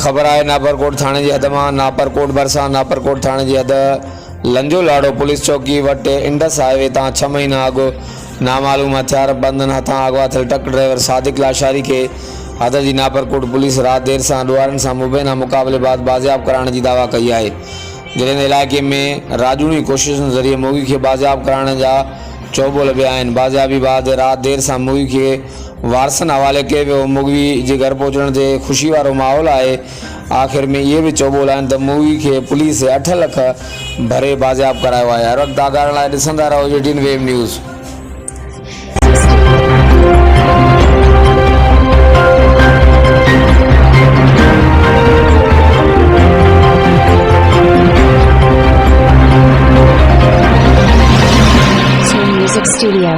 ख़बर है नापरकोट थाने की हद में नापरकोट भरसा नापरकोट थाने की हद लंजो लाड़ो पुलिस चौकी वट इंडस हाईवे ता 6 महीना अगु नामालूम हथियार बंधन हथा अगवा थियल ट्रक ड्राइवर सादिक लाशारी के हद की नापरकोट पुलिस रात देर से दुआरन से मुबैना मुकाबले बाद बाजियाब कराने की दावा कई है। जिले इलाके में राजूनी कोशिश जरिए मुगी के बाजियाब कराने जा चौबो लभ्या आहिनि। बाजियाबी बाद रात देर से मुगी के वारसन हवाले के मुगी के घर पहुँचण से खुशी वारो माहौल है। आखिर में ये भी चौबो आहिनि त मुगी के पुलिस 8 लाख भरे बाजियाब करायो है। हर वक्त आगाड़ लाइ ॾिसंदा रहो 18 वेव न्यूज़। Music Studio.